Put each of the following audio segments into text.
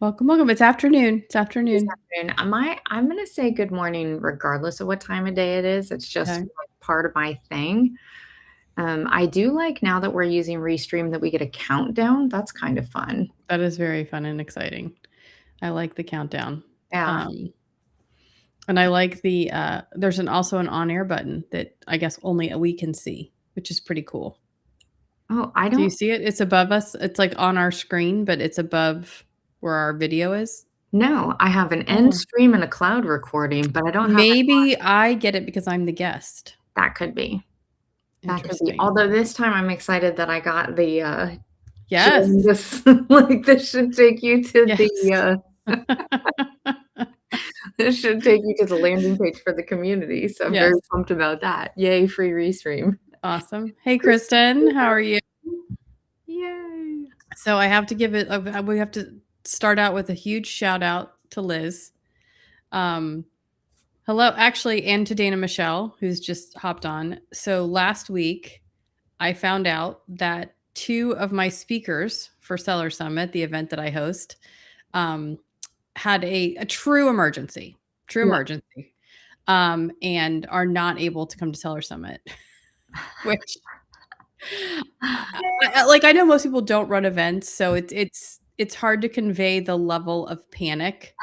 Welcome, welcome. It's afternoon. It's This afternoon. afternoon. I'm gonna say good morning regardless of what time of day it is. It's just Okay. like part of my thing. I do like now that we're using Restream that we get a countdown. That's kind of fun. That is very fun and exciting. I like the countdown. Yeah. Um, and I like there's also an on-air button that I guess only we can see, which is pretty cool. Oh, I Do you don't see it? It's above us. It's like on our screen, but it's above where our video is. know. I have an end Oh. stream and a cloud recording, but I don't have it. Maybe I get it because I'm the guest. That could be. That could be. Interesting. Although this time I'm excited that I got the Jen, Yes. this like this should take you to Yes. this should take you to the landing page for the community. So I'm very Yes. pumped about that. Yay, free Restream. Awesome. Hey, Kristen, how are you? Yay. So I have to we have to start out with a huge shout out to Liz. Um, hello, actually, and to Dana Michelle, who's just hopped on. So last week, I found out that two of my speakers for Seller Summit, the event that I host, um, had a true emergency, Yeah. and are not able to come to Seller Summit, which I know most people don't run events, so it's hard to convey the level of panic.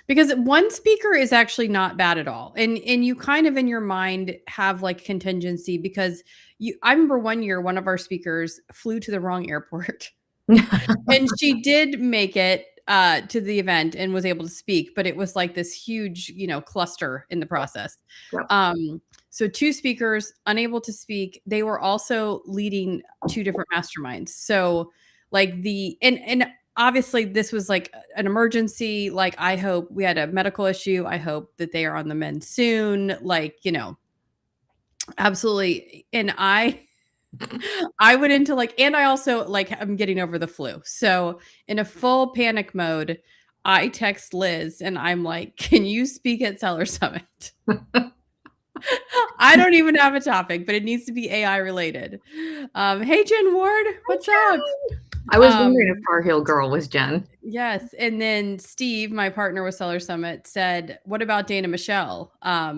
Because one speaker is actually not bad at all. And you kind of in your mind have like contingency because I remember one year one of our speakers flew to the wrong airport and she did make it to the event and was able to speak, but it was like this huge, cluster in the process. Yep. So two speakers unable to speak. They were also leading two different masterminds. So like and obviously this was like an emergency. Like I hope we had a medical issue. I hope that they are on the mend soon. Like, absolutely. And I went into and I also I'm getting over the flu. So in a full panic mode, I text Liz and I'm like, can you speak at Seller Summit? I don't even have a topic, but it needs to be AI related. Hey, Jen Ward, what's up? I was wondering if Um, Tar Heel Girl was Jen. yes. And then Steve, my partner with Seller Summit, said, what about Dana Michelle?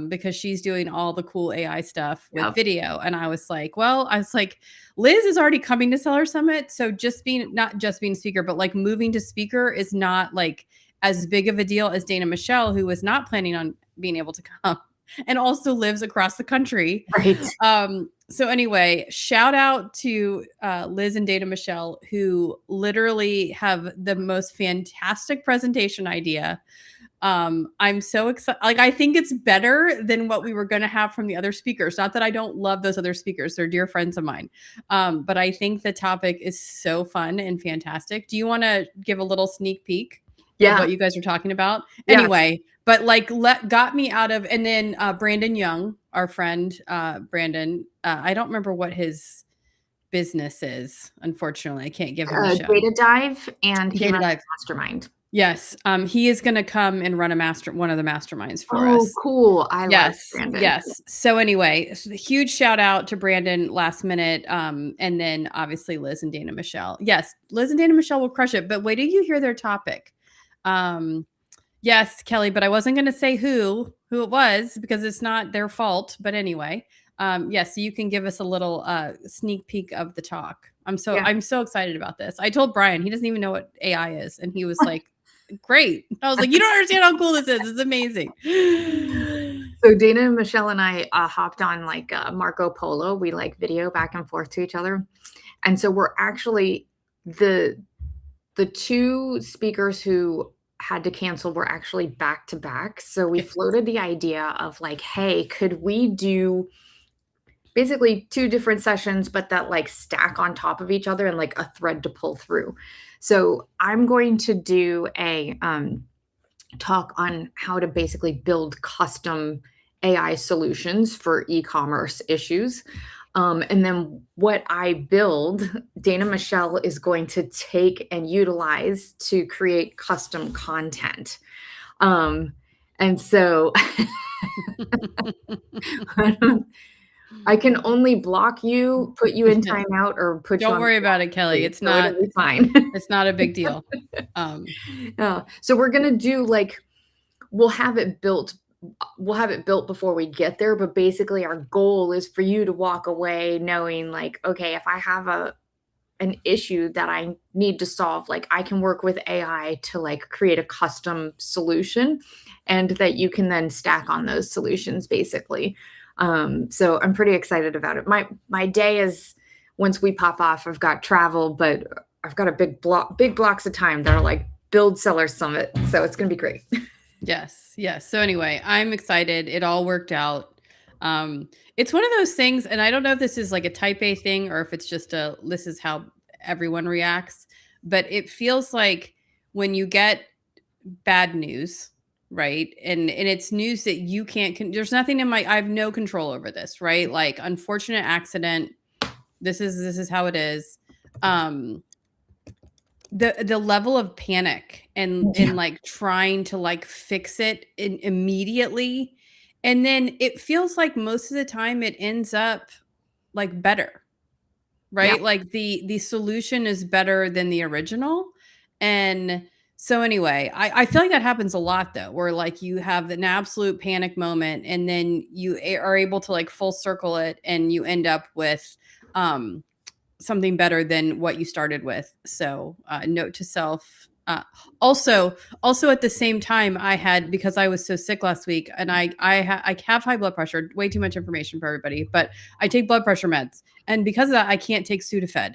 Because she's doing all the cool AI stuff with Yep. video. And I was like, Liz is already coming to Seller Summit. So not just being speaker, but like moving to speaker is not like as big of a deal as Dana Michelle, who was not planning on being able to come and also lives across the country. Right. So anyway, shout out to Liz and Dana Michelle, who literally have the most fantastic presentation idea. I'm so excited. Like, I think it's better than what we were going to have from the other speakers. Not that I don't love those other speakers. They're dear friends of mine. But I think the topic is so fun and fantastic. Do you want to give a little sneak peek of what you guys are talking about? Yeah. Anyway, but got me out of, and then Brandon Young, our friend, Brandon, I don't remember what his business is. Unfortunately, I can't give him a show. Data Dive, and he Data runs Dive. Mastermind. Yes. He is going to come and run one of the masterminds for Oh, us. cool. I love Yes. Brandon. Yes. So anyway, huge shout out to Brandon last minute. And then obviously Liz and Dana Michelle. Yes. Liz and Dana Michelle will crush it, but wait till you hear their topic. Yes, Kelly, but I wasn't going to say who it was because it's not their fault. But anyway, yes, so you can give us a little sneak peek of the talk. I'm so excited about this. I told Brian, he doesn't even know what AI is, and he was like, "Great." I was like, "You don't understand how cool this is. It's amazing." So Dana and Michelle and I hopped on like Marco Polo. We like video back and forth to each other, and so we're actually the two speakers who had to cancel were actually back to back. So we floated the idea of like, hey, could we do basically two different sessions, but that like stack on top of each other and like a thread to pull through? So I'm going to do a talk on how to basically build custom AI solutions for e-commerce issues. And then what I build, Dana Michelle is going to take and utilize to create custom content. And so I can only block you, put you in timeout, or put you Don't on the worry block about it, Kelly. list, so it'll be fine. It's not a big deal. Um, So we're gonna do, like, we'll have it built we'll have it built before we get there, but basically our goal is for you to walk away knowing, like, okay, if I have an issue that I need to solve, like, I can work with AI to, like, create a custom solution, and that you can then stack on those solutions, basically. So I'm pretty excited about it. My day is, once we pop off, I've got travel, but I've got a big blocks of time that are like build seller summit, so it's gonna be great. yes, yes. So anyway, I'm excited. It all worked out. It's one of those things, and I don't know if this is like a type A thing or if it's just this is how everyone reacts, but it feels like when you get bad news, right? And it's news that you can't there's nothing in my I have no control over this, right? Like unfortunate accident. This is how it is. Um the level of panic and Yeah. like trying to like fix it immediately, and then it feels like most of the time it ends up like better, Yeah. right? Like the solution is better than the original. And so anyway, I feel like that happens a lot though, where like you have an absolute panic moment and then you are able to like full circle it and you end up with um something better than what you started with. So note to self. Also at the same time, I had, because I was so sick last week, and I have high blood pressure. Way too much information for everybody, but I take blood pressure meds, and because of that, I can't take Sudafed,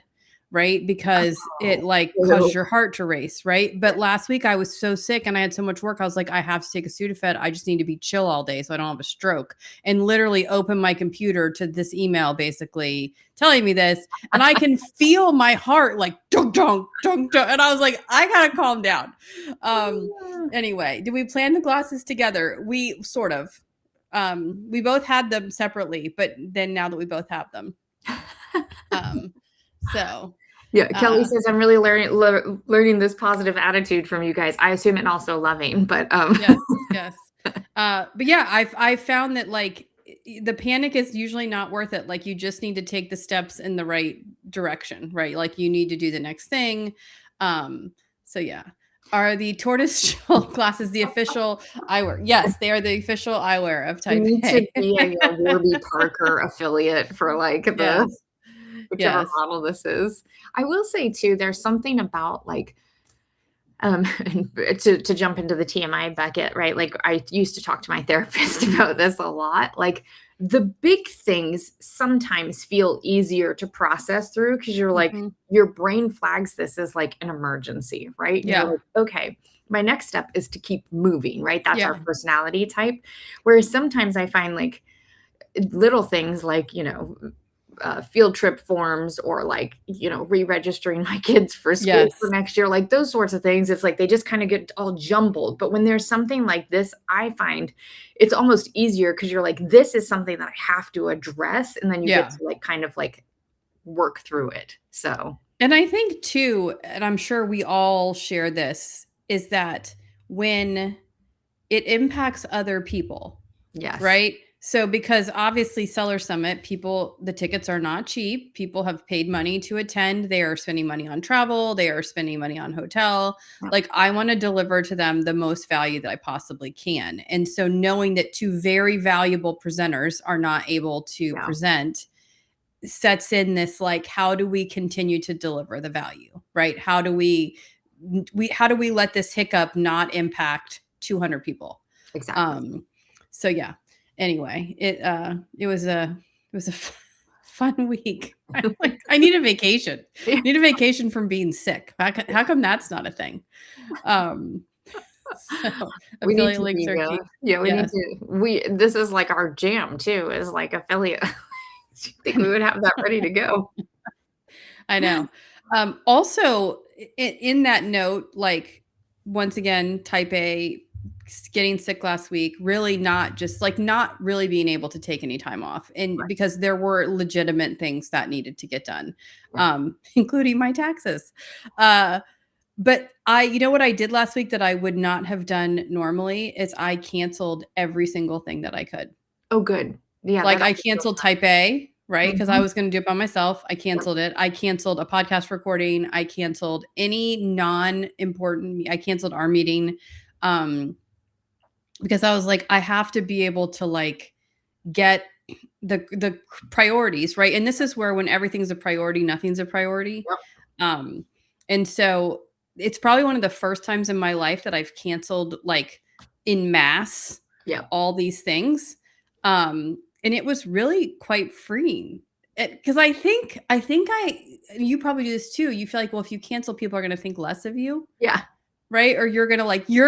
right? Because it Oh, like causes ew. your heart to race, right? But last week I was so sick and I had so much work. I was like, I have to take a Sudafed. I just need to be chill all day so I don't have a stroke. And literally open my computer to this email, basically telling me this, and I can feel my heart like dunk dunk dunk dunk, and I was like, I gotta calm down. Anyway, did we plan the glasses together? We sort of. We both had them separately, but then now that we both have them, um, so Yeah, Kelly uh, says, "I'm really learning this positive attitude from you guys." I assume and also loving, but, yes, yes. But yeah, I found that like the panic is usually not worth it. Like you just need to take the steps in the right direction, right? Like you need to do the next thing. So yeah. Are the tortoiseshell glasses the official eyewear? Yes, they are the official eyewear of we Type need to A. be a Warby Parker affiliate for, like, the Yes, whichever yes. model this is. I will say too, there's something about, like, um, to jump into the TMI bucket, right? Like, I used to talk to my therapist about this a lot. Like, the big things sometimes feel easier to process through because you're like, Mhm. your brain flags this as like an emergency, right? And you're Yeah, like, okay, my next step is to keep moving, right? That's our yeah, personality type. Whereas sometimes I find, like, little things like, field trip forms, or, like, re-registering my kids for school for yes. next year, like those sorts of things. It's like they just kind of get all jumbled. But when there's something like this, I find it's almost easier because you're like, this is something that I have to address. And then you get Yeah. to, like, kind of like work through it. So, And I think too, and I'm sure we all share this, is that when it impacts other people, yes. right? So because obviously Seller Summit, people, the tickets are not cheap. People have paid money to attend. They are spending money on travel, they are spending money on hotel. Yep. Like I want to deliver to them the most value that I possibly can. And so knowing that two very valuable presenters are not able to Yeah, present sets in this like, how do we continue to deliver the value, right? How do we let this hiccup not impact 200 people? exactly. um so yeah, anyway, it was a fun week. I need a vacation. Need a vacation from being sick. How come that's not a thing? um so We need affiliate to links be, are key. yeah, we need Yes. to, this is like our jam too, is like affiliate. I think I we would have that ready to go. I know. Also, in that note, like once again, type A, getting sick last week, really not just like not really being able to take any time off. And Right. because there were legitimate things that needed to get done, Yeah. including my taxes. But you know what I did last week that I would not have done normally is I canceled every single thing that I could. Oh, good. Yeah, Like, that I always feels canceled Type A, right? Because I Mhm. was gonna do it by myself. I Yep, canceled it. I canceled a podcast recording. I canceled any non-important I canceled our meeting, um, because I was like, I have to be able to, like, get the priorities, right? And this is where when everything's a priority, nothing's a priority. yep, Um, and so it's probably one of the first times in my life that I've canceled like in mass yep. all these things. And it was really quite freeing. Because I think you probably do this too. You feel like, well, if you cancel, people are going to think less of you, Yeah, right? Or you're gonna like you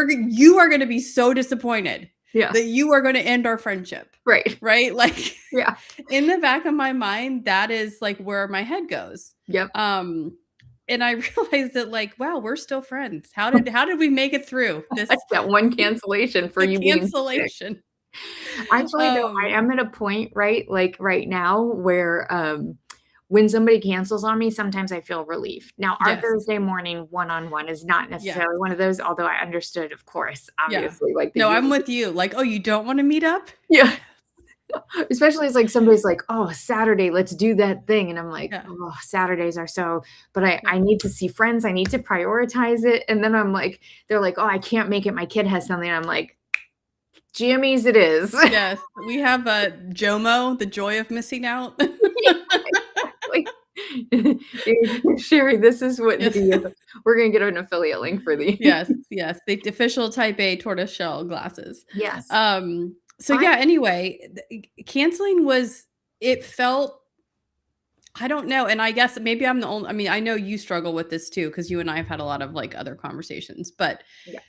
are gonna be so disappointed yeah, that you are gonna end our friendship, right. right? Like Yeah, in the back of my mind, that is like where my head goes. yep. Um, and I realized that like, wow, we're still friends. How did we make it through Like this that one cancellation for you being sick. cancellation? Actually, though, I Um, am at a point, right, like, right now where, when somebody cancels on me, sometimes I feel relief. Now, our yes, Thursday morning one-on-one is not yes, necessarily one of those, although I understood, of course, yeah. obviously, like, the No, I'm unit. with you. Like, oh, you don't want to meet up? Yeah. Especially it's like somebody's like, "Oh, Saturday, let's do that thing," and I'm like, Yeah, "Oh, Saturdays are so," but I yeah. I need to see friends, I need to prioritize it, and then I'm like they're like, "Oh, I can't make it, my kid has something," and I'm like, "Jammies it is." Yes, we have a JOMO, the joy of missing out. Like, Sherry, this is what Yes. the we're gonna get an affiliate link for the Yes, yes, the official Type A tortoiseshell glasses. Yes. So I yeah, anyway, canceling was it felt I don't know, and I guess maybe I'm the only I mean, I know you struggle with this too because you and I have had a lot of, like, other conversations, but Yeah.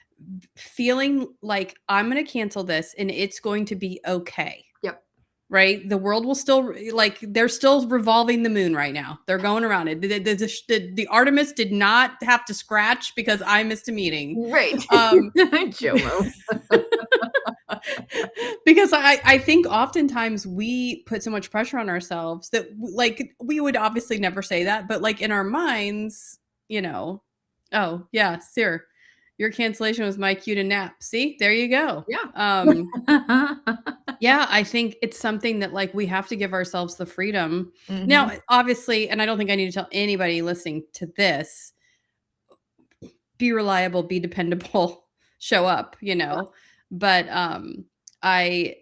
feeling like I'm gonna cancel this and it's going to be okay. Yep. Right? The world will still like they're still revolving the moon right now. They're going around it. The Artemis did not have to scratch because I missed a meeting. Right. Um, JOMO. because I think oftentimes we put so much pressure on ourselves that like we would obviously never say that, but like in our minds, you know, oh yeah, sir, your cancellation was my cue to nap. See, there you go. Yeah. Yeah, I think it's something that, like, we have to give ourselves the freedom. Now, Mhm. obviously and I don't think I need to tell anybody listening to this, be reliable, be dependable, show up, you Yeah. know? But, I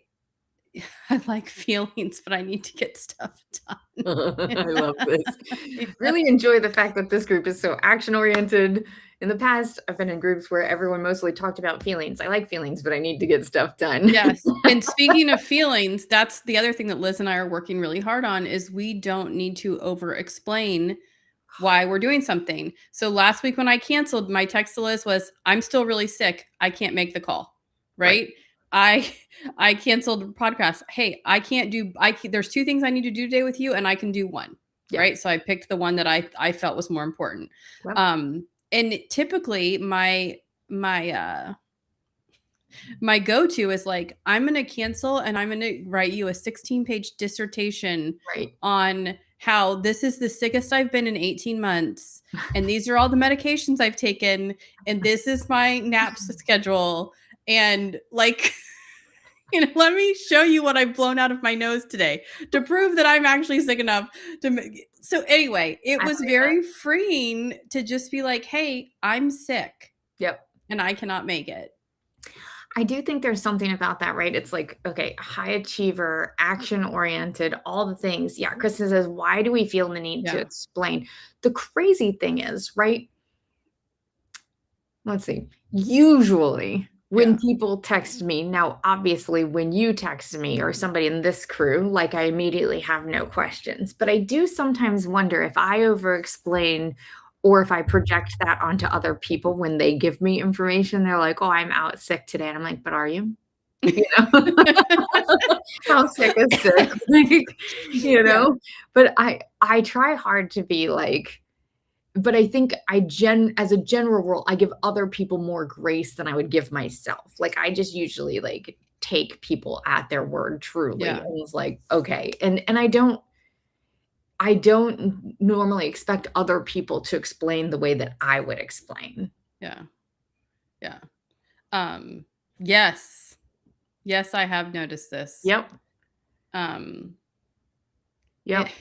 I like feelings, but I need to get stuff done. I love this. Yes. Really enjoy the fact that this group is so action oriented. In the past, I've been in groups where everyone mostly talked about feelings. I like feelings, but I need to get stuff done. Yes, and speaking of feelings, that's the other thing that Liz and I are working really hard on is we don't need to over explain why we're doing something. So last week when I canceled, my text to Liz was, "I'm still really sick. I can't make the call." Right. Right? I I canceled the podcast. "Hey, I can't do there's 2 things I need to do today with you and I can do 1." Yeah. Right? So I picked the one that I felt was more important. Yep. And typically my my go-to is like, I'm gonna cancel and I'm gonna write you a 16-page dissertation Right. on how this is the sickest I've been in 18 months, and these are all the medications I've taken, and this is my naps schedule, and like, let me show you what I've blown out of my nose today to prove that I'm actually sick enough to make. So anyway, it I was like that. very freeing to just be like, hey, I'm sick Yep. and I cannot make it. I do think there's something about that, right? It's like, okay, high achiever, action oriented, all the things. Yeah. Kristen says, why do we feel the need to Yeah. explain? The crazy thing is, right? Let's see. Usually, when Yeah. people text me, now, obviously, when you text me or somebody in this crew, like I immediately have no questions. But I do sometimes wonder if I over explain or if I project that onto other people when they give me information. They're like, oh, I'm out sick today. And I'm like, but are you? You know? How sick is sick? Like, you Yeah. know? But I try hard to be like, but I think as a general rule, I give other people more grace than I would give myself. Like, I just usually, like, take people at their word truly, Yeah. and it's like, "Okay." And I don't normally expect other people to explain the way that I would explain. Yeah. Yeah. Um, yes. Yes, I have noticed this. Yep. Um, Yep. it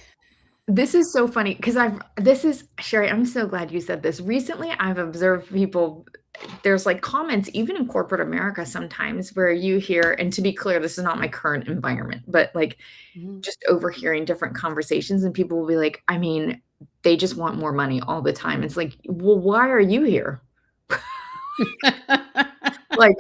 This is so funny because this is Sherry, I'm so glad you said this. Recently, I've observed people, there's like comments, even in corporate America sometimes, where you hear, and to be clear, this is not my current environment, but like Mhm. just overhearing different conversations, and people will be like, I mean, they just want more money all the time. It's like, well, why are you here? Like,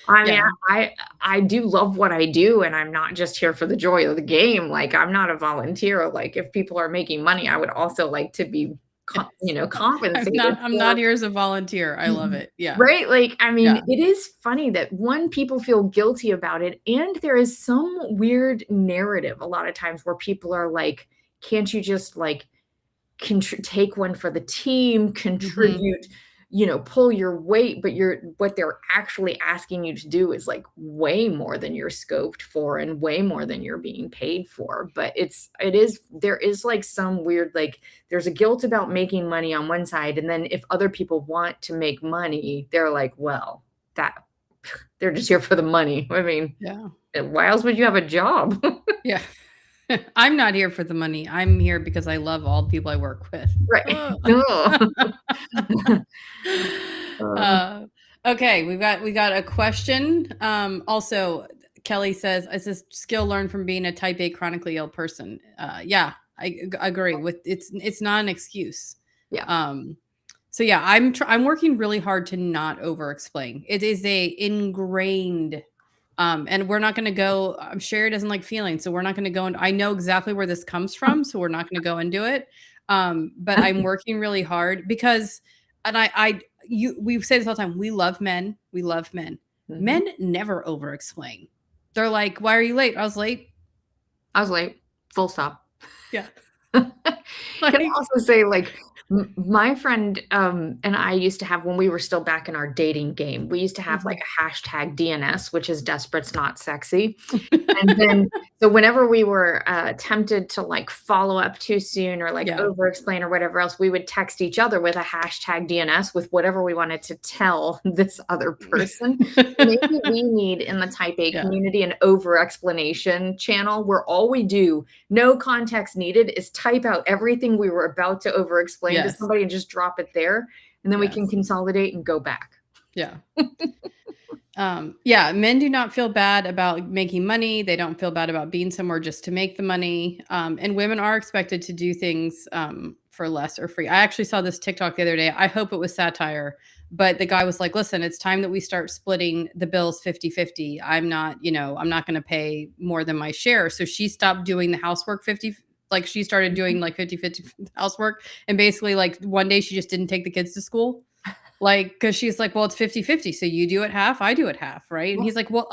I mean, Yeah, I do love what I do, and I'm not just here for the joy of the game. Like, I'm not a volunteer. Like, if people are making money, I would also like to be, yes. compensated I'm not for. here as a volunteer. I love it. Yeah, Right? Like, I mean, yeah. it is funny that, one, people feel guilty about it, and there is some weird narrative a lot of times where people are like, "Can't you just, like, take one for the team, Mhm. contribute, pull your weight," but what they're actually asking you to do is like way more than you're scoped for and way more than you're being paid for. But there is like some weird, like, there's a guilt about making money on one side, and then if other people want to make money, they're like, well, that they're just here for the money. I mean, Yeah, why else would you have a job? yeah. I'm not here for the money. I'm here because I love all the people I work with. Right. Ugh. No. Uh, Uh, okay, we got a question. Also, Kelly says, "Is this skill learned from being a type A chronically ill person?" Yeah, I agree with it's not an excuse. yeah. Um, so yeah, I'm working really hard to not over explain. It is a ingrained and we're not going to go. Sherry doesn't like feelings, so we're not going to go. And I know exactly where this comes from, so we're not going to go into it. But I'm working really hard because, and we say this all the time. We love men. We love men. Mhm. Men never over explain. They're like, "Why are you late?" I was late. I was late, full stop. Yeah, Can I like also say, like, my friend, and I used to have, when we were still back in our dating game, we used to have, like, mhm. a hashtag DNS, which is desperate's not sexy. And then, so whenever we were, tempted to, like, follow up too soon or, like, Yeah. over explain or whatever else, we would text each other with a hashtag DNS with whatever we wanted to tell this other person. So maybe we need, in the type A Yeah. community, an over explanation channel where all we do, no context needed, is type out everything we were about to over explain to Yes. somebody and just drop it there, and then we can Yes. consolidate and go back. Yeah. Yeah, men do not feel bad about making money. They don't feel bad about being somewhere just to make the money. And women are expected to do things for less or free. I actually saw this TikTok the other day. I hope it was satire, but the guy was like, listen, it's time that we start splitting the bills 50-50. I'm not going to pay more than my share. So she stopped doing the housework 50, like she started doing like 50-50 housework. And basically, like one day she just didn't take the kids to school like, because she's like, "Well, it's 50-50, so you do it half, I do it half, right?" And Yeah. he's like, "Well,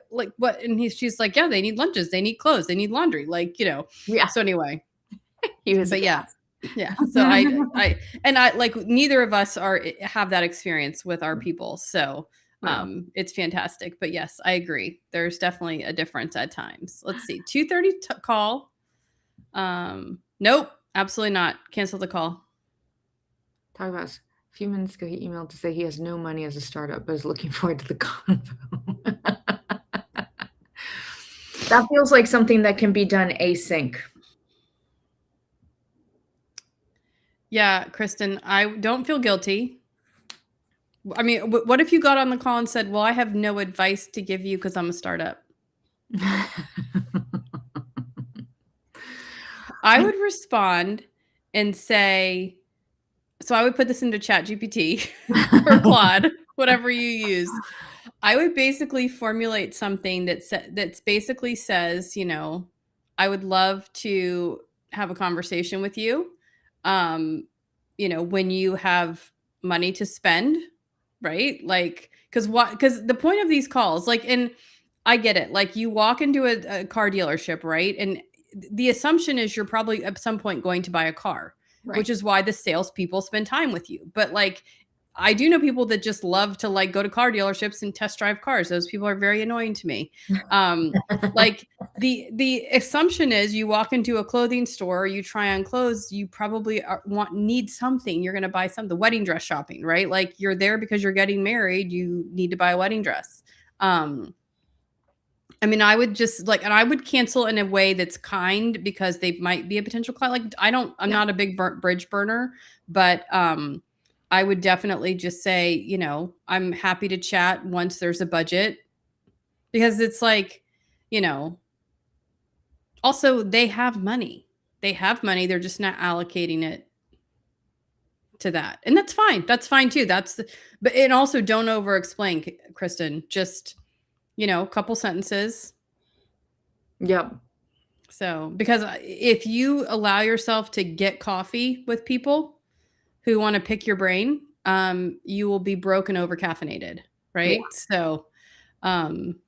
like, what?" And she's like, "Yeah, they need lunches, they need clothes, they need laundry," like, you know? Yeah, So anyway, he was a but yeah. gas. Yeah, so I like, neither of us have that experience with our people, so, No. it's fantastic, but yes, I agree. There's definitely a difference at times. Let's see, 2:30 call. Nope, absolutely not. Cancel the call. Talk about a few minutes ago, he emailed to say he has no money as a startup, but is looking forward to the convo. That feels like something that can be done async. Yeah, Kristen, I don't feel guilty. I mean, what if you got on the call and said, "Well, I have no advice to give you because 'cause I'm a startup." I would respond and say so I would put this into ChatGPT or Claude, whatever you use. I would basically formulate something that's basically says, "I would love to have a conversation with you, um, when you have money to spend," right? Like, because the point of these calls, like, and I get it. Like, you walk into a car dealership, right? And the assumption is you're probably at some point going to buy a car, which Right. is why the salespeople spend time with you. But like, I do know people that just love to like go to car dealerships and test drive cars. Those people are very annoying to me. Um, like the assumption is you walk into a clothing store, you try on clothes, you probably need something. You're going to buy something. Wedding dress shopping, right? Like you're there because you're getting married. You need to buy a wedding dress. Um, I mean, I would just like, and I would cancel in a way that's kind because they might be a potential client. Like, I'm Yeah. not a big bridge burner, but I would definitely just say, I'm happy to chat once there's a budget because it's like, you know, also they have money. They have money. They're just not allocating it to that. And that's fine. That's fine too. But and also don't over explain, Kristen. Just, a couple sentences. Yep. So, because if you allow yourself to get coffee with people who want to pick your brain, you will be broken over caffeinated, Yeah. right? So,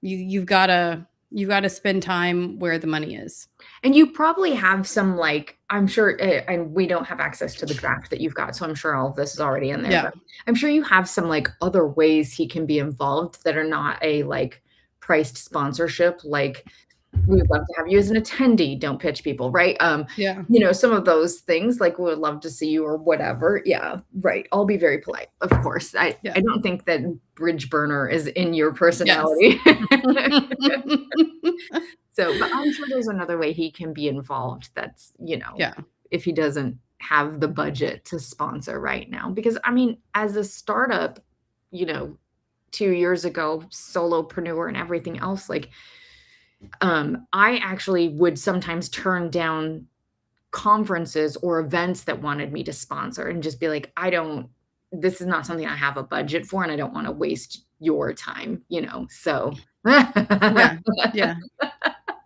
you've got to spend time where the money is. And you probably have some, like, I'm sure, and we don't have access to the draft that you've got, so I'm sure all of this is already in there, Yeah. but I'm sure you have some, like, other ways he can be involved that are not a, like, priced sponsorship, like, "We would love to have you as an attendee, don't pitch people," right? Yeah. Some of those things, like, "We would love to see you," or whatever. Yeah, right. I'll be very polite, of course. I Yeah. I don't think that bridge burner is in your Yes. personality. So, but I'm sure there's another way he can be involved that's, Yeah. if he doesn't have the budget to sponsor right now. Because, I mean, as a startup, you know, 2 years ago, solopreneur and everything else, like, I actually would sometimes turn down conferences or events that wanted me to sponsor and just be like, "I don't this is not something I have a budget for, and I don't wanna waste your time," so Yeah. Yeah.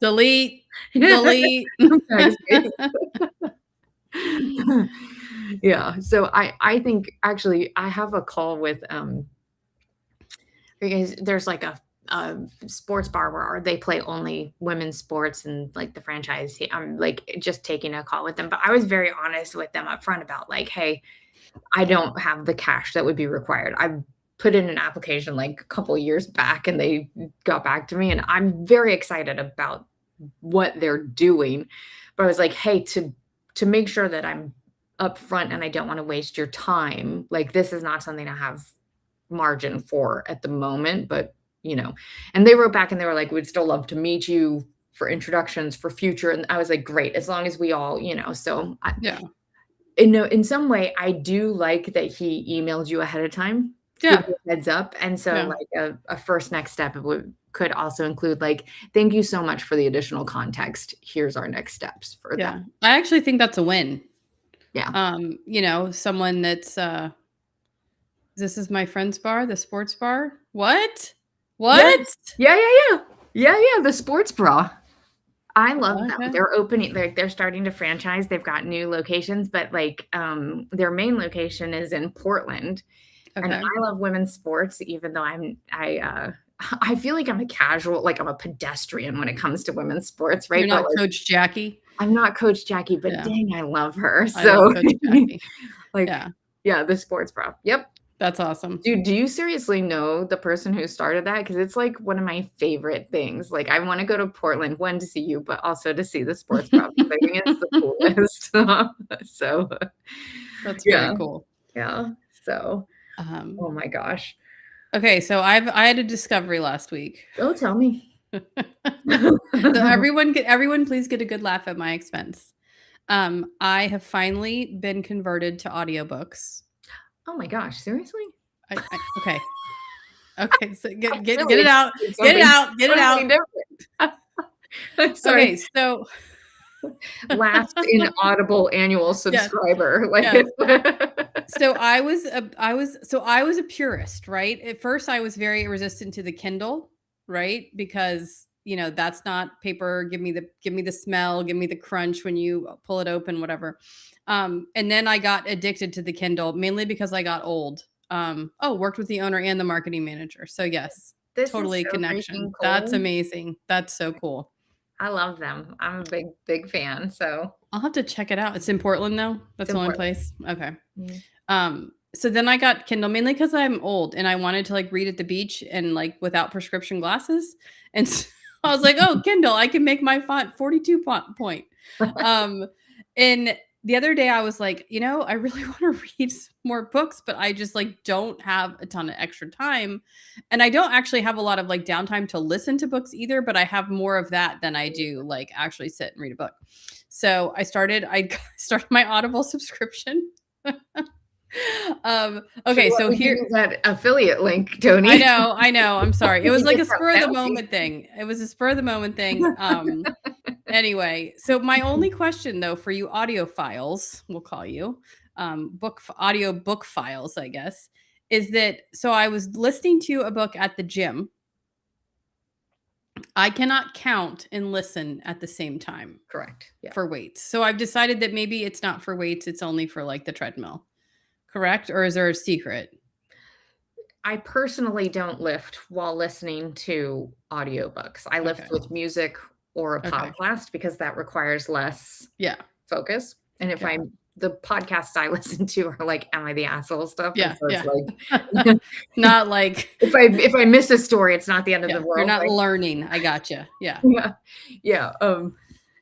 Delete. Delete. Backspace. Yeah, so I think actually I have a call with, because there's like a sports bar where they play only women's sports and like the franchise. I'm like just taking a call with them, but I was very honest with them up front about like, hey, I don't have the cash that would be required. I put in an application like a couple of years back and they got back to me and I'm very excited about what they're doing. But I was like, hey, to make sure that I'm upfront and I don't want to waste your time, like this is not something I have margin for at the moment, but and they wrote back and they were like, we'd still love to meet you for introductions for future. And I was like, great, as long as we all, so Yeah. in some way, I do like that he emailed you ahead of time to give Yeah. you a heads up. And so Yeah. like a first next step could also include like, thank you so much for the additional context. Here's our next steps for that. Yeah. I actually think that's a win. Yeah. Someone that's this is my friend's bar, the sports bar. What? Yeah. What? Yeah, yeah, yeah. Yeah, yeah, the sports bra. I love them. Okay. They're opening they're starting to franchise. They've got new locations, but like their main location is in Portland. And Okay. I love women's sports, even though I feel like I'm a casual, like I'm a pedestrian when it comes to women's sports, right? You're But not like Coach Jackie. I'm not Coach Jackie, but Yeah. dang, I love her. I love So Coach Jackie. like Yeah. yeah, the sports bra. Yep. That's awesome. Dude, do you seriously know the person who started that? Because it's, like, one of my favorite things. Like, I wanna go to Portland, 1, to see you, but also to see the sports bra because I think it's the coolest. So, That's very yeah, cool. yeah. So, Um, oh my gosh. okay, so I had a discovery last week. Oh, tell me. So everyone please get a good laugh at my expense. I have finally been converted to audiobooks. Oh my gosh, seriously? Okay. Okay, so I'm get really it out. expecting Get it something out. Get it totally out. different. I'm Okay, sorry. so Last inaudible annual yes, subscriber. Like, yes. So I was a purist, right? At first I was very resistant to the Kindle, right? Because, that's not paper, give me the smell, give me the crunch when you pull it open, whatever. And then I got addicted to the Kindle mainly because I got old. Worked with the owner and the marketing manager. So yes, this is totally so freaking connection. That's cool. amazing. That's so cool. I love them. I'm a big, big fan, so I'll have to check it out. It's in Portland though. That's it's the only important. place. Okay. Mhm. So then I got Kindle mainly because I'm old and I wanted to like read at the beach and like without prescription glasses. And so I was like, oh, Kindle, I can make my font 42 point. Um, and the other day I was like, I really want to read some more books, but I just like don't have a ton of extra time. And I don't actually have a lot of like downtime to listen to books either, but I have more of that than I do like actually sit and read a book. So I started my Audible subscription. Should Okay, let so me give here you that affiliate link, Tony. I know, I'm sorry. It You was like get a that spur of the bounty. moment thing. It was a spur of the moment thing. Anyway, so my only question though for you audiophiles, we'll call you, audio book files, I guess, is that so I was listening to a book at the gym. I cannot count and listen at the same time Correct. Yeah. for weights. So I've decided that maybe it's not for weights, it's only for like the treadmill. Correct? Or is there a secret? I personally don't lift while listening to audiobooks. I lift Okay. with music or a Okay. podcast because that requires less Yeah. focus. And if Yeah. I'm the podcasts I listen to are like, "Am I the asshole?" stuff, and Yeah. so it's Yeah. like, Not like if I miss a story, it's not the end of yeah, the you're world, not like learning. I gotcha. Yeah. yeah, yeah,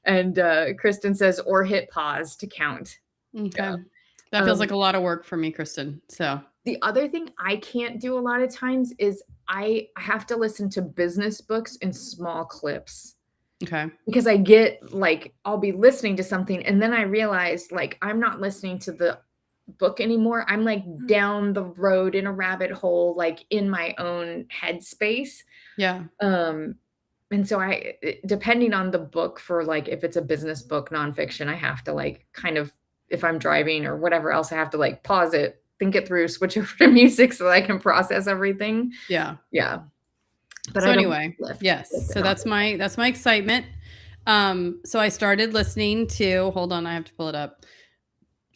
and, Kristen says, "Or hit pause to count." Okay. Yeah, That feels like um, a lot of work for me, Kristen. So, the other thing I can't do a lot of times is I have to listen to business books in small clips. okay. Because I get like, I'll be listening to something and then I realize like I'm not listening to the book anymore. I'm like down the road in a rabbit hole, like in my own headspace. Yeah. Um, and so depending on the book for like if it's a business book, nonfiction, I have to like kind of if I'm driving or whatever else, I have to like pause it, think it through, switch over to music so that I can process everything. Yeah. Yeah. But So I don't anyway, yes. lift So an that's audio. my excitement. So I started listening to, hold on, I have to pull it up.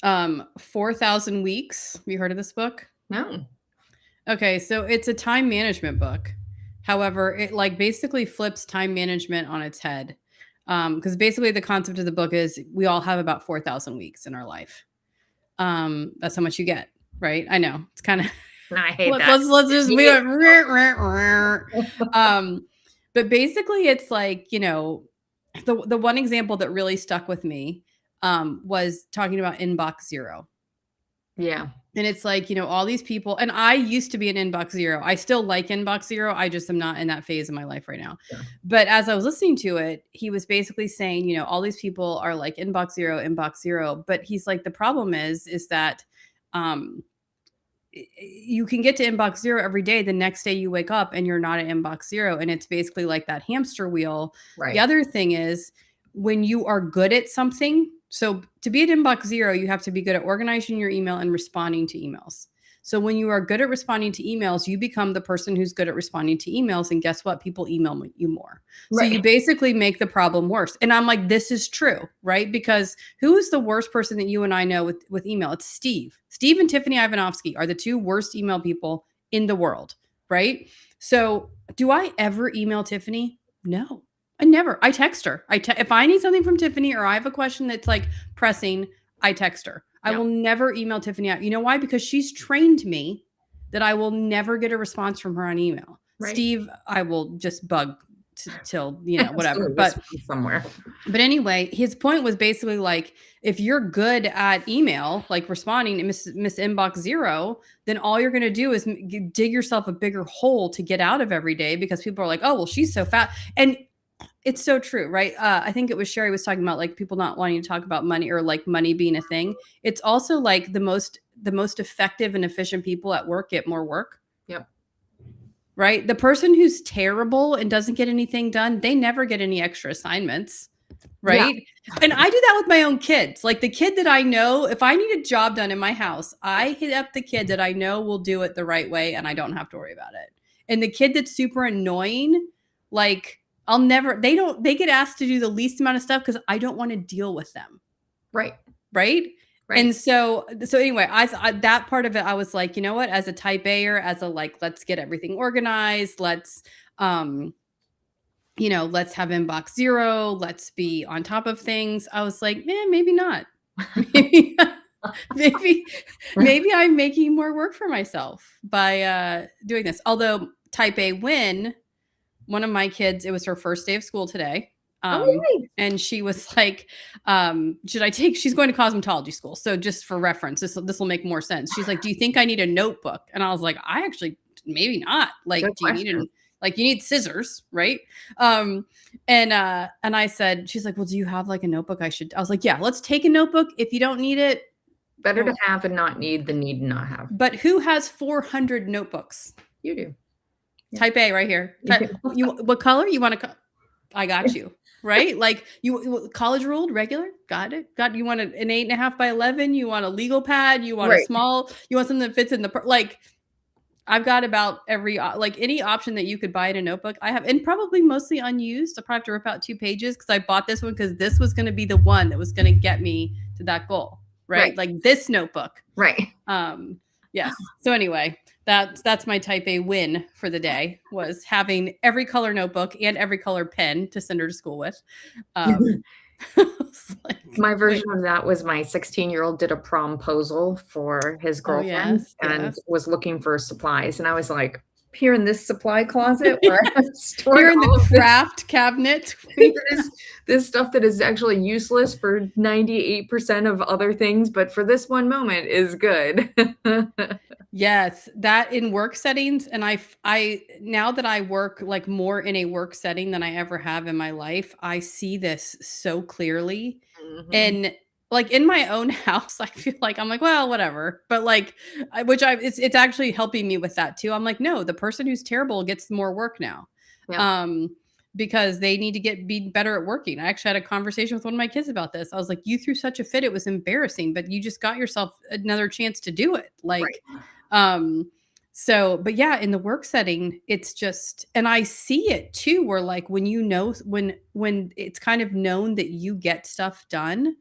4,000 Weeks. Have you heard of this book? No. Okay, so it's a time management book. However, it like basically flips time management on its head. Because basically the concept of the book is we all have about 4,000 weeks in our life. That's how much you get, right? I know. It's kind of No, I hate let's that. let's just be like but basically it's like, the one example that really stuck with me was talking about inbox zero. Yeah. And it's like, all these people, and I used to be an inbox zero. I still like inbox zero. I just am not in that phase of my life right now. Yeah. But as I was listening to it, he was basically saying, all these people are like inbox zero, inbox zero. But he's like, the problem is that um, you can get to inbox zero every day. The next day you wake up and you're not at inbox zero. And it's basically like that hamster wheel. The Right. other thing is when you are good at something, so to be at inbox zero, you have to be good at organizing your email and responding to emails. So when you are good at responding to emails, you become the person who's good at responding to emails. And guess what? People email you more. So you Right. basically make the problem worse. And I'm like, this is true, right? Because who is the worst person that you and I know with email? It's Steve. Steve and Tiffany Ivanovsky are the two worst email people in the world, right? So do I ever email Tiffany? No. I never. I text her. If I need something from Tiffany or I have a question that's like pressing, I text her. I Yeah. will never email Tiffany out. You know why? Because she's trained me that I will never get a response from her on email. Right. Steve, I will just bug till whatever. Somebody But whispering somewhere. anyway, his point was basically like, if you're good at email, like responding to Miss Inbox Zero, then all you're going to do is dig yourself a bigger hole to get out of every day because people are like, oh, well, she's so fat. And it's so true, right? I think it was Sherry was talking about like people not wanting to talk about money or like money being a thing. It's also like the most effective and efficient people at work get more work. Yep. Right? The person who's terrible and doesn't get anything done, they never get any extra assignments. Right? Yeah. And I do that with my own kids. Like the kid that I know, if I need a job done in my house, I hit up the kid that I know will do it the right way and I don't have to worry about it. And the kid that's super annoying, like they get asked to do the least amount of stuff because I don't want to deal with them. Right. Right. Right. And so anyway, I that part of it, I was like, you know what, as a type A-er, as a like, let's get everything organized. Let's have inbox zero. Let's be on top of things. I was like, maybe not. maybe I'm making more work for myself by doing this. Although type A win, one of my kids, it was her first day of school today. Oh, Um, really? and she was like, should I take, she's going to cosmetology school. So just for reference, this will make more sense. She's like, do you think I need a notebook? And I was like, I actually, maybe not. Like, Good do you need question. an, like you need scissors, right? And I said, she's like, well, do you have like a notebook I was like, yeah, let's take a notebook. If you don't need it, Better to oh, have and not need than need and not have. but who has 400 notebooks? You do. Yeah. Type A right here. You what color you want to? I got you. Right? Like college ruled regular. Got it. Got you want an 8.5 by 11. You want a legal pad. You want a Right. small. You want something that fits in the like. I've got about every like any option that you could buy in a notebook. I have, and probably mostly unused. I probably have to rip out 2 pages because I bought this one because this was going to be the one that was going to get me to that goal. Right. Right? Like this notebook. Right. Yes. So anyway, that's my type A win for the day was having every color notebook and every color pen to send her to school with. Like, My version of that was my 16-year-old did a promposal for his oh girlfriend yes, and yes. was looking for supplies, and I was like, "Here in this supply closet where I have stored Here in all the of this craft cabinet. this stuff that is actually useless for 98% of other things, but for this one moment is good." Yes, that in work settings, and I now that I work like more in a work setting than I ever have in my life, I see this so clearly. Mhm. And like in my own house, I feel like I'm like, well, whatever. But like, it's actually helping me with that too. I'm like, no, the person who's terrible gets more work now. Yeah. Um, because they need to be better at working. I actually had a conversation with one of my kids about this. I was like, you threw such a fit, it was embarrassing, but you just got yourself another chance to do it. Like, Right. um, so, but yeah, in the work setting, it's just, and I see it too, where like when when it's kind of known that you get stuff done,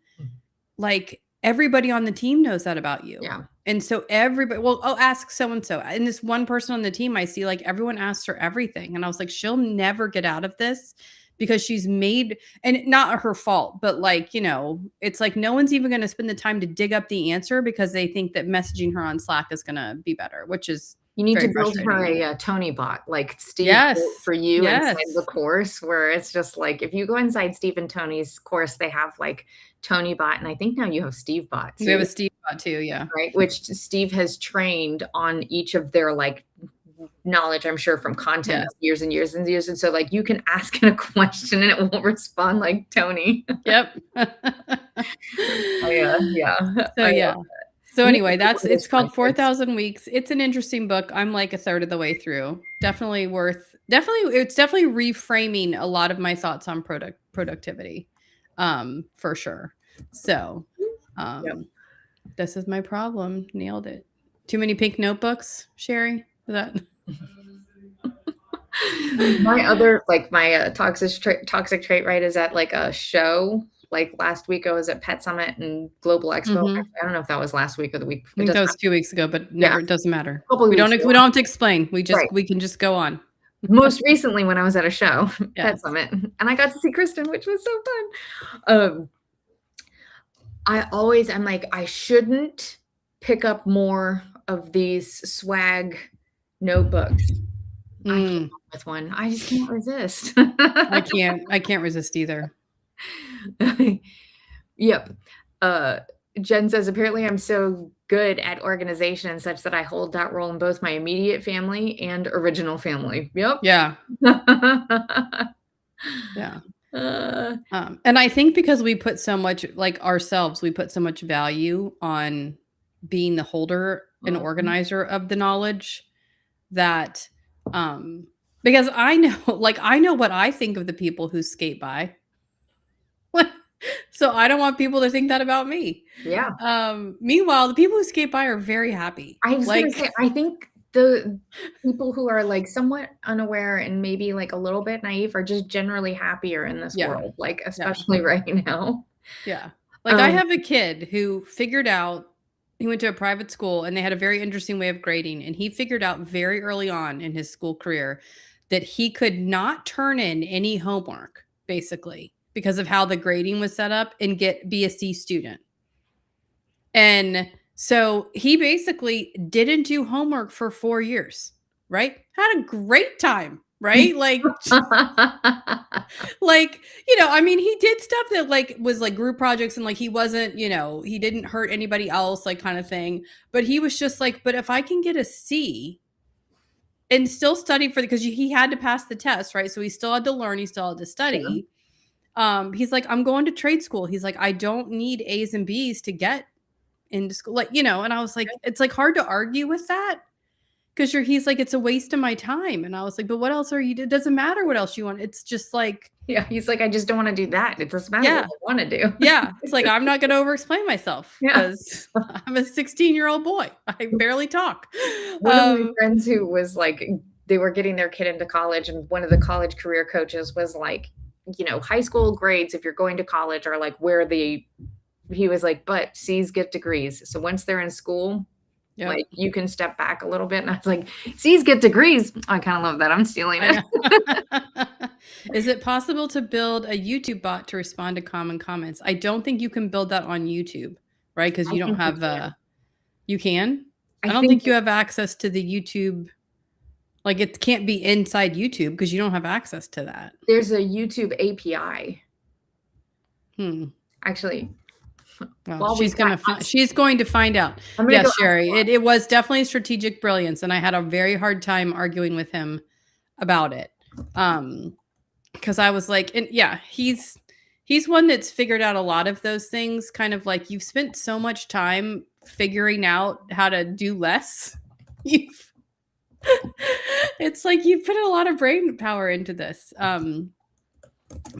like everybody on the team knows that about you. Yeah. And so everybody, well, oh, ask so and so. And this one person on the team, I see like everyone asks her everything. And I was like, she'll never get out of this because she's made, and not her fault, but like, it's like no one's even going to spend the time to dig up the answer because they think that messaging her on Slack is going to be better, which is You need to very build her frustrating. a Toni bot like Steve built Yes. for you inside the Yes. course, where it's just like if you go inside Steve and Tony's course, they have like Toni bot, and I think now you have Steve bot We have too, a Steve bot too. Yeah. right? Which Steve has trained on each of their like knowledge, I'm sure, from content Yes. of years and years and years. And so like you can ask it a question and it will respond like Toni. Yep. Yeah. So I yeah. So need to anyway, do one of those it's called concerts. 4,000 Weeks. It's an interesting book. I'm like a third of the way through. It's definitely reframing a lot of my thoughts on productivity. For sure. So, Yep. this is my problem. Nailed it. Too many pink notebooks, Sherry? Is that My other like my toxic trait, right, is at like a show. Like last week I was at Pet Summit and Global Expo. Mhm. Actually, I don't know if that was last week or the week. I It think that doesn't was 2 weeks ago, but Yeah, never it doesn't matter. a couple of weeks We ago. don't have to explain. Right. We can just go on. Most recently when I was at a show, Pet Yes. Summit, and I got to see Kristen, which was so fun. I'm like, I shouldn't pick up more of these swag notebooks. I came Mm, up with one. I just can't resist. I can't resist either. Yep. Uh, Jen says, apparently I'm so good at organization and such that I hold that role in both my immediate family and original family. Yep. Yeah. Yeah. Uh, And I think because we put so much like ourselves, we put so much value on being the holder and mhm. organizer of the knowledge that um because I know like I know what I think of the people who skate by. So I don't want people to think that about me. Yeah. Meanwhile, the people who skate by are very happy. I was gonna Like say, I think the people who are like somewhat unaware and maybe like a little bit naive are just generally happier in this yeah. world, like Yeah. especially right now. Yeah. Like I Um, have a kid who figured out he went to a private school and they had a very interesting way of grading and he figured out very early on in his school career that he could not turn in any homework basically because of how the grading was set up and be a C student. And so he basically didn't do homework for 4 years. right? Had a great time, right? Like, I mean, he did stuff that like was like group projects and like he wasn't, he didn't hurt anybody else, like kind of thing. But he was just like, but if I can get a C and still study for because he had to pass the test, right? So he still had to learn, he still had to Yeah. study. He's like, I'm going to trade school. He's like, I don't need A's and B's to get into school, like, and I was like, it's like hard to argue with that because he's like, it's a waste of my time. And I was like, but what else are you? It doesn't matter what else you want. It's just like, Yeah, he's like, "I just don't wanna do that. It doesn't matter what yeah, I wanna do." yeah. It's like, I'm not going to over explain myself Yeah. because I'm a 16-year-old boy. I barely talk. One of my Um, friends who was like they were getting their kid into college, and one of the college career coaches was like, high school grades, if you're going to college, are like where the he was like, "But C's get degrees. So once they're in school, yep. like, you can step back a little bit." And I was like, "C's get degrees." I kinda love that. I'm stealing I it. know. Is it possible to build a YouTube bot to respond to common comments? I don't think you can build that on YouTube, right? Because I you don't think you have can. you can? I I don't think think you have access to the YouTube. Like it can't be inside YouTube because you don't have access to that. there's a YouTube API. Hmm. Actually, Well, while we got she's going to find out. I'm gonna go Yes, ask Sherry. Claude. It was definitely strategic brilliance, and I had a very hard time arguing with him about it. Because I was like, and yeah, he's one that's figured out a lot of those things. Kind of like you've spent so much time figuring out how to do less. You've it's like you put a lot of brain power into this.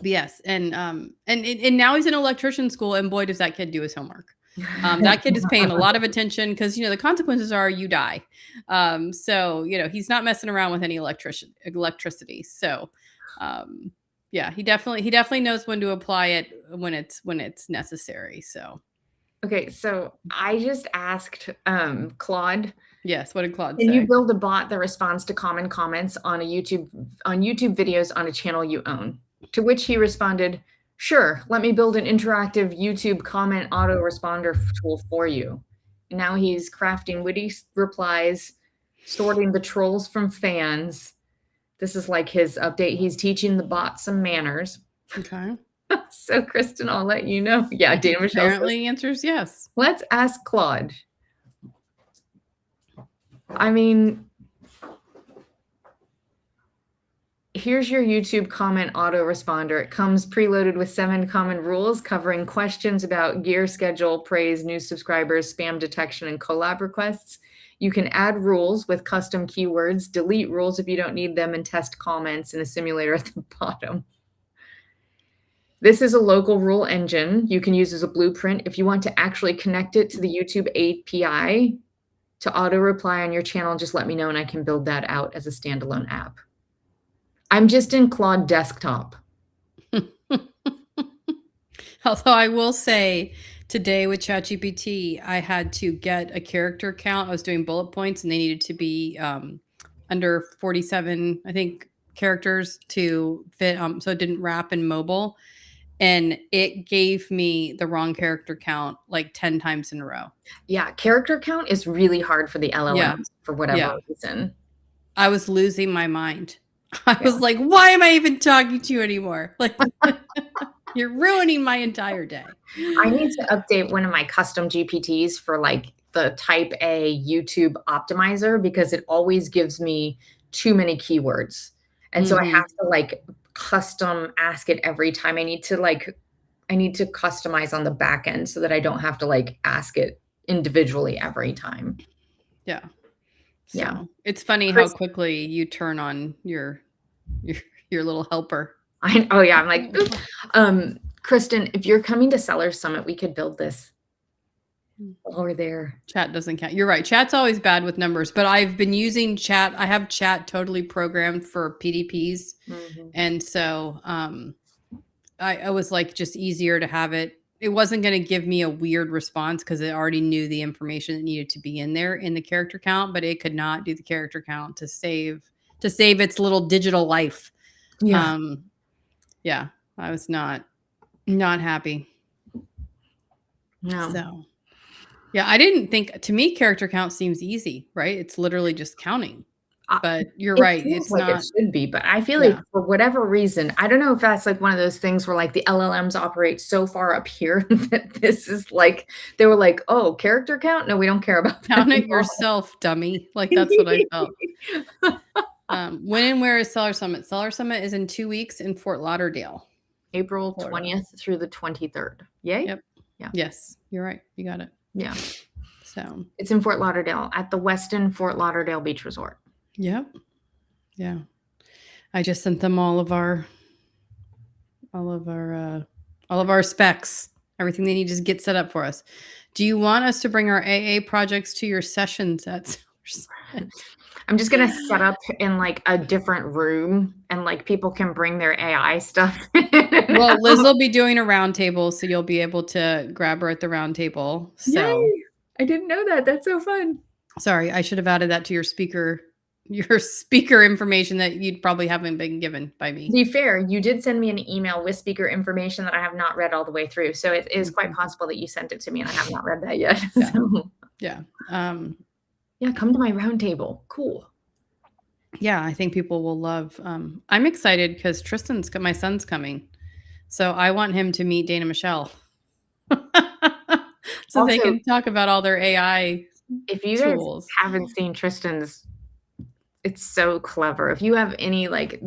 Yes, and now he's in electrician school, and boy, does that kid do his homework. That kid is paying a lot of attention because the consequences are you die. So he's not messing around with any electricity. So, yeah, he definitely knows when to apply it when it's necessary. So, Okay, so I just asked, Claude, yes, what did Claude "Can you say? build a bot that responds to common comments on YouTube videos on a channel you own?" To which he responded, "Sure, let me build an interactive YouTube comment autoresponder tool for you." Now he's crafting witty replies, sorting the trolls from fans. This is like his update. He's teaching the bot some manners. Okay. So, Kristen, I'll let you know. Yeah, Dana Michelle says, Apparently, the answer is yes. "Let's ask Claude." I mean, here's your YouTube comment autoresponder. It comes preloaded with 7 common rules covering questions about gear schedule, praise, new subscribers, spam detection, and collab requests. You can add rules with custom keywords, delete rules if you don't need them, and test comments in a simulator at the bottom. This is a local rule engine you can use as a blueprint. If you want to actually connect it to the YouTube API to auto reply on your channel, just let me know and I can build that out as a standalone app. I'm just in Claude Desktop. Although I will say today with ChatGPT, I had to get a character count. I was doing bullet points and they needed to be under 47, I think, characters to fit. So it didn't wrap in mobile. And it gave me the wrong character count like 10 times in a row. Yeah, character count is really hard for the Yeah. LLMs for whatever Yeah. reason. I was losing my mind. I Yeah. was like, why am I even talking to you anymore? Like, you're ruining my entire day. I need to update one of my custom GPTs for like the type A YouTube optimizer because it always gives me too many keywords. And so I Mhm. have to like custom ask it every time. I need to customize on the back end so that I don't have to like ask it individually every time. Yeah. Yeah. So it's funny how Chris, quickly you turn on your your little helper. oh yeah, I'm like, Kristen, if you're coming to Seller Summit, we could build this while we're there. Chat doesn't count. You're right. Chat's always bad with numbers, but I've been using chat. I have chat totally programmed for PDPs. Mhm. And so I was like just easier to have it. It wasn't going to give me a weird response because it already knew the information that needed to be in there in the character count, but it could not do the character count to save its little digital life. Yeah. Yeah, I was not happy. No. So yeah, I didn't think, to me, character count seems easy, right? It's literally just counting. but you're It right, seems it's like it not. should be, but I feel like Yeah. for whatever reason, I don't know if that's like one of those things where like the LLMs operate so far up here that this is like they were like, "Oh, character count? No, we don't care about that Count at it all." yourself, dummy. Like, that's what I felt. When and where is Seller Summit? Seller Summit is in 2 weeks in Fort Lauderdale, April Florida. 20th through the 23rd. Yay? Yep. Yeah. Yes, you're right, you got it. Yeah. So, It's in Fort Lauderdale at the Westin Fort Lauderdale Beach Resort. yep, yeah. I just sent them all of our, all of our specs, everything they need to get set up for us. Do you want us to bring our AA projects to your sessions at Seller Summit? I'm just gonna set up in like a different room and like people can bring their AI stuff. Well, Liz will be doing a round table, so you'll be able to grab her at the round table. So, Yay! I didn't know that. That's so fun. sorry, I should have added that to your speaker information that you'd probably haven't been given by To me. be fair, you did send me an email with speaker information that I have not read all the way through. So it is quite Mhm. possible that you sent it to me and I have not read that yet. Yeah, So yeah, yeah, come to my round table. Cool. yeah, I think people will love, I'm excited because my son's coming, so I want him to meet Dana Michelle. So they Also, can talk about all their AI if you guys tools. haven't seen Tristan's, it's so clever. If you have any like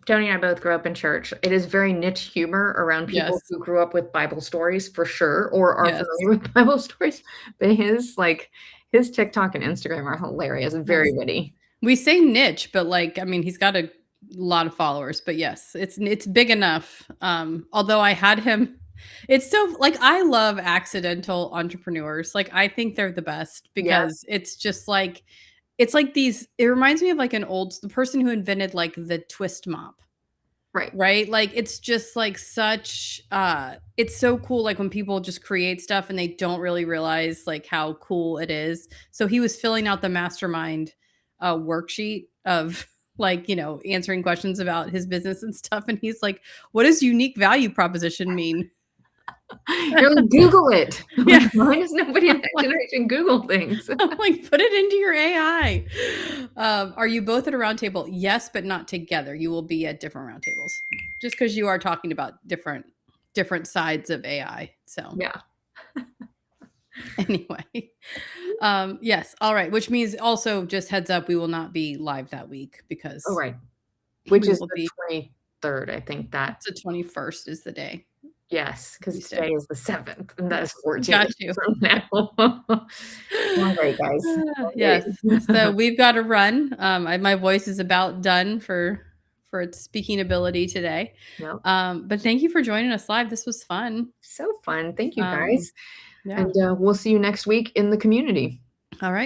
Tony and I both grew up in church. It is very niche humor around people Yes, who grew up with Bible stories for sure, or are yes, familiar with Bible stories. But his TikTok and Instagram are hilarious, very yes. witty. We say niche, but, like, I mean, he's got a lot of followers, but yes, it's big enough. Although I had him it's so like, I love accidental entrepreneurs, like, I think they're the best Yeah, because it's like these it reminds me of, like, the person who invented, like, the twist mop. right. Right? Like, it's just, like, such, it's so cool, like, when people just create stuff and they don't really realize, like, how cool it is. So he was filling out the mastermind, worksheet of, like, answering questions about his business and stuff, and he's like, "What does unique value proposition mean?" You're like, Google it. I'm like, Yeah. why does nobody in that Like generation Google things? I'm like, "Put it into your AI." Are you both at a round table? Yes, but not together. You will be at different round tables. Just because you are talking about different sides of AI. So Yeah. anyway, yes, all right. Which means also just heads up, we will not be live that week Oh, because right. Which we is will the be. 23rd, I think that The 21st is the day. yes, because Tuesday. today is the 7th, and that is Yes, 14 got days you. from now. All right, guys. Yes. All So right. we've got to run. My voice is about done for its speaking ability today. Well, But thank you for joining us live. This was fun. so fun. Thank you, Um, guys. yeah. And we'll see you next week in the community. All right.